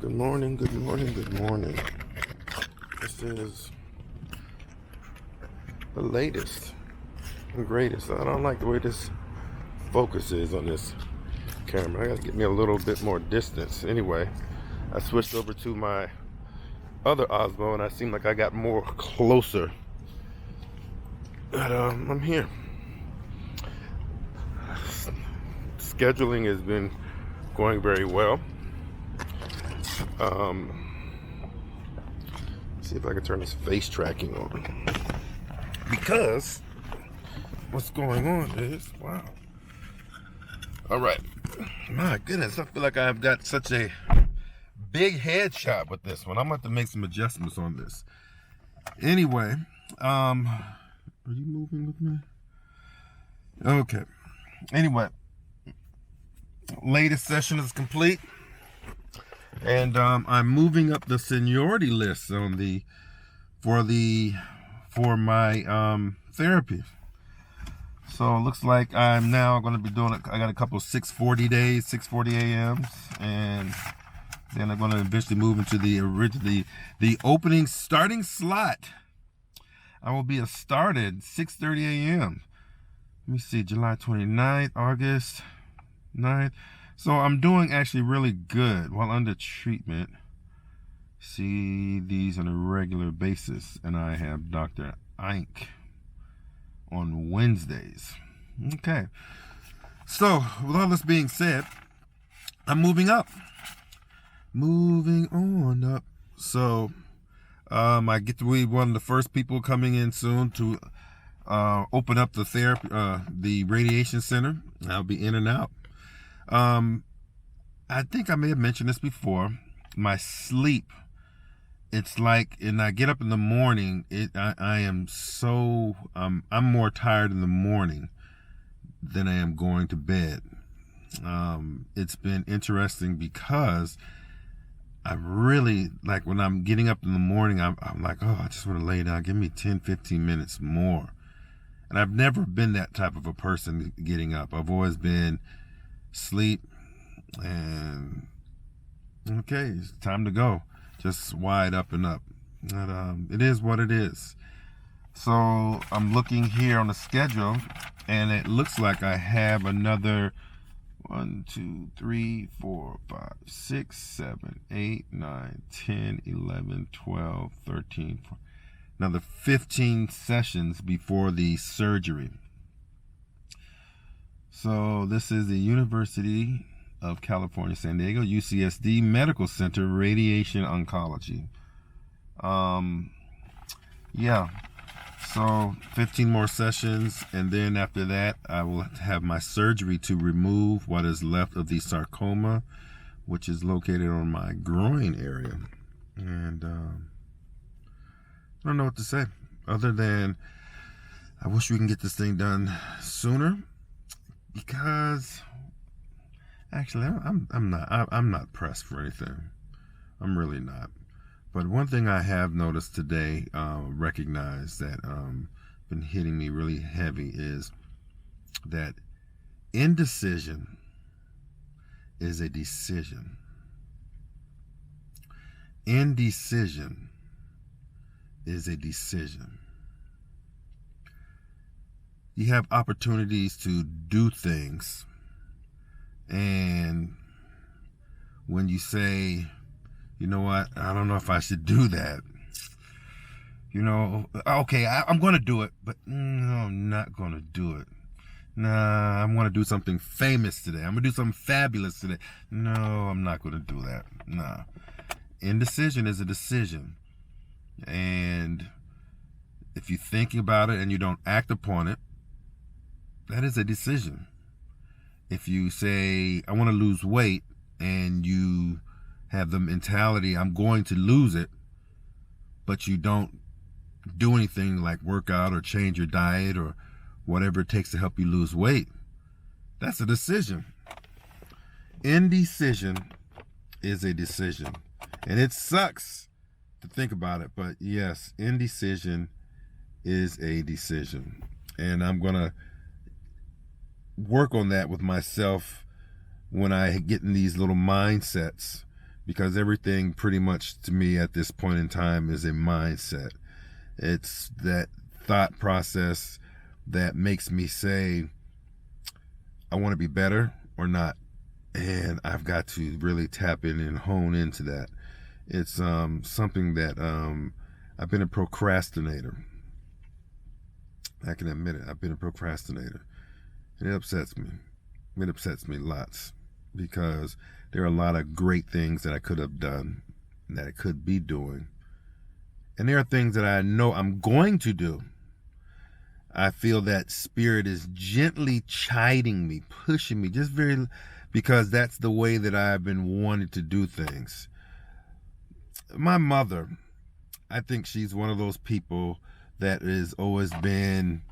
Good morning, good morning, good morning. This is the latest and greatest. I don't like the way this focus is on this camera. I gotta get me a little bit more distance. Anyway, I switched over to my other Osmo and I seem like I got more closer. But I'm here. Scheduling has been going very well. See if I can turn this face tracking on. Because what's going on is, wow. All right. My goodness, I feel like I've got such a big headshot with this one. I'm going to have to make some adjustments on this. Anyway, are you moving with me? Okay. Anyway, latest session is complete. And I'm moving up the seniority list on for my therapy. So it looks like I'm now going to be doing it. I got a couple of 6:40 days, 6:40 a.m.s, and then I'm going to eventually move into the opening starting slot. I will be started 6:30 a.m. Let me see, July 29th, August 9th. So I'm doing actually really good while under treatment. See these on a regular basis, and I have Dr. Ike on Wednesdays. Okay. So with all this being said, I'm moving up. Moving on up. So I get to be one of the first people coming in soon to open up the therapy, the radiation center. I'll be in and out. I think I may have mentioned this before. My sleep, it's like, and I get up in the morning, I am so, I'm more tired in the morning than I am going to bed. It's been interesting because I really, like when I'm getting up in the morning, I'm like, oh, I just want to lay down. Give me 10, 15 minutes more. And I've never been that type of a person getting up. I've always been sleep and okay, it's time to go. Just wide up and up. And, it is what it is. So I'm looking here on the schedule, and it looks like I have another 1, 2, 3, 4, 5, 6, 7, 8, 9, 10, 11, 12, 13, 14, another 15 sessions before the surgery. So this is the University of California, San Diego, UCSD Medical Center, Radiation Oncology. Yeah, so 15 more sessions, and then after that, I will have my surgery to remove what is left of the sarcoma, which is located on my groin area. And I don't know what to say, other than I wish we can get this thing done sooner. Because actually, I'm not pressed for anything. I'm really not. But one thing I have noticed today, recognized that been hitting me really heavy, is that indecision is a decision. Indecision is a decision. You have opportunities to do things, and when you say, you know what, I don't know if I should do that, you know, okay, I'm going to do it, but no, I'm not going to do it. Nah, I'm going to do something famous today. I'm going to do something fabulous today. No, I'm not going to do that. Nah. Indecision is a decision. And if you think about it and you don't act upon it, that is a decision. If you say, I want to lose weight, and you have the mentality, I'm going to lose it, but you don't do anything like work out or change your diet or whatever it takes to help you lose weight, that's a decision. Indecision is a decision. And it sucks to think about it, but yes, indecision is a decision. And I'm going to work on that with myself when I get in these little mindsets because everything pretty much to me at this point in time is a mindset. It's that thought process that makes me say, I want to be better or not. And I've got to really tap in and hone into that. It's something that I've been a procrastinator. I can admit it. I've been a procrastinator. And it upsets me. It upsets me lots, because there are a lot of great things that I could have done, that I could be doing. And there are things that I know I'm going to do. I feel that Spirit is gently chiding me, pushing me, just because that's the way that I've been wanting to do things. My mother, I think she's one of those people that has always been,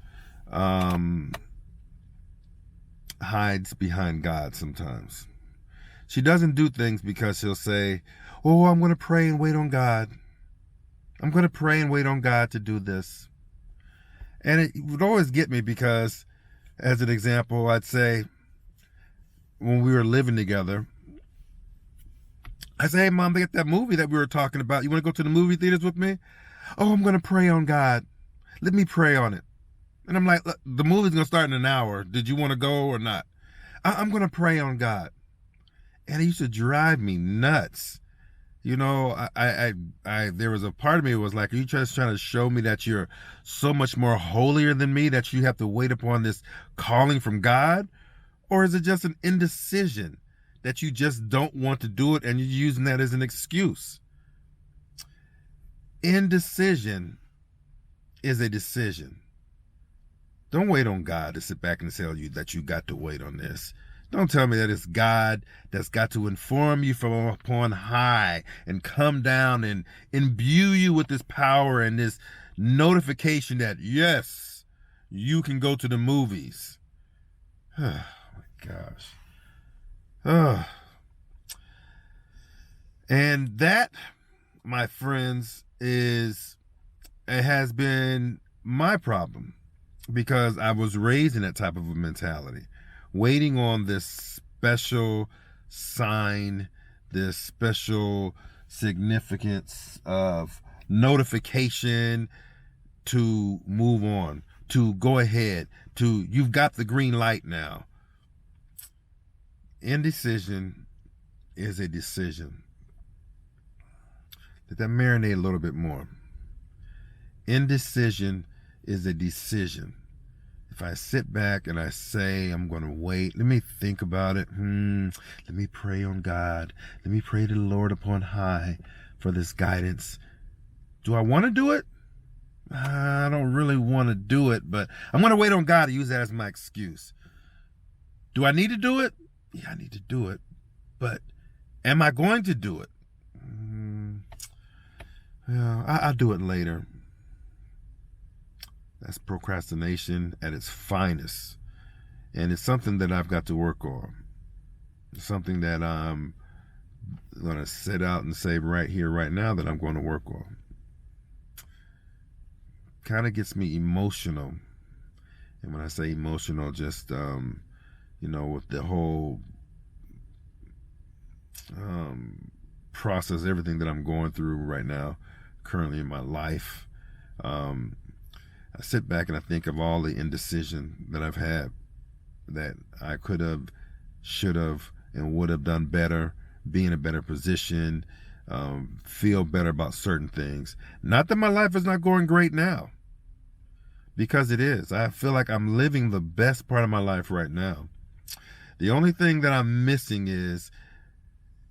hides behind God sometimes. She doesn't do things because she'll say, oh, I'm going to pray and wait on God. I'm going to pray and wait on God to do this. And it would always get me because, as an example, I'd say, when we were living together, I say, hey, Mom, they got that movie that we were talking about. You want to go to the movie theaters with me? Oh, I'm going to pray on God. Let me pray on it. And I'm like, look, the movie's going to start in an hour. Did you want to go or not? I'm going to pray on God. And it used to drive me nuts. You know, I there was a part of me that was like, are you just trying to show me that you're so much more holier than me, that you have to wait upon this calling from God? Or is it just an indecision that you just don't want to do it and you're using that as an excuse? Indecision is a decision. Don't wait on God to sit back and tell you that you got to wait on this. Don't tell me that it's God that's got to inform you from upon high and come down and imbue you with this power and this notification that, yes, you can go to the movies. Oh, my gosh. Oh. And that, my friends, it has been my problem, because I was raised in that type of a mentality, waiting on this special sign, this special significance of notification to move on, to go ahead, you've got the green light now. Indecision is a decision. Let that marinate a little bit more. Indecision is a decision. If I sit back and I say, I'm going to wait, let me think about it. Let me pray on God. Let me pray to the Lord upon high for this guidance. Do I want to do it? I don't really want to do it, but I'm going to wait on God to use that as my excuse. Do I need to do it? Yeah, I need to do it. But am I going to do it? Well, I'll do it later. That's procrastination at its finest. And it's something that I've got to work on. It's something that I'm going to sit out and say right here, right now, that I'm going to work on. Kind of gets me emotional. And when I say emotional, just, with the whole process, everything that I'm going through right now, currently in my life, I sit back and I think of all the indecision that I've had, that I could have, should have, and would have done better, be in a better position, feel better about certain things. Not that my life is not going great now, because it is. I feel like I'm living the best part of my life right now. The only thing that I'm missing is,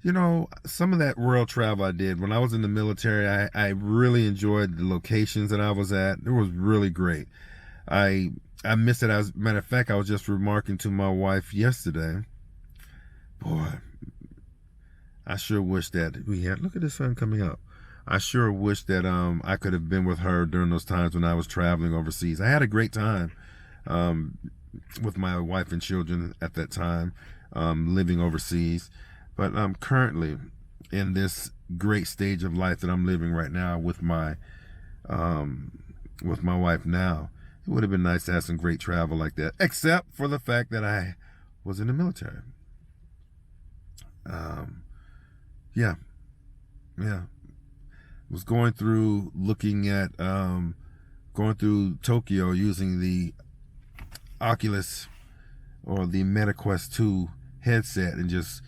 some of that world travel I did when I was in the military. I really enjoyed the locations that I was at. It was really great. I miss it. As a matter of fact, I was just remarking to my wife yesterday, boy, I sure wish that look at the sun coming up. I sure wish that I could have been with her during those times when I was traveling overseas. I had a great time with my wife and children at that time, living overseas. But I'm currently in this great stage of life that I'm living right now with my wife now. It would have been nice to have some great travel like that, except for the fact that I was in the military. Yeah, Yeah. Was going through looking at going through Tokyo using the Oculus or the MetaQuest 2 headset and just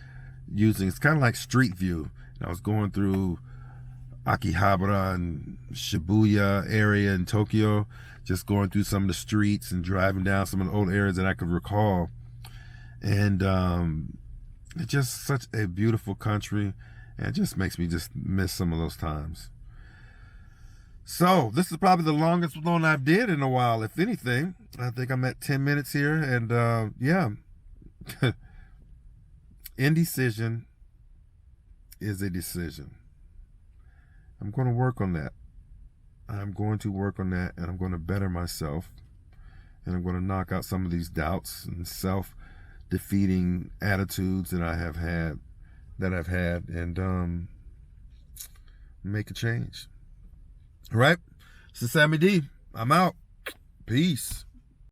using, it's kind of like Street View. And I was going through Akihabara and Shibuya area in Tokyo, just going through some of the streets and driving down some of the old areas that I could recall. And it's just such a beautiful country, and it just makes me just miss some of those times. So this is probably the longest one I've did in a while, if anything. I think I'm at 10 minutes here, and yeah. Indecision is a decision. I'm going to work on that. I'm going to work on that, and I'm going to better myself, and I'm going to knock out some of these doubts and self-defeating attitudes that I've had, and make a change. All right, this is Sammy D. I'm out. Peace.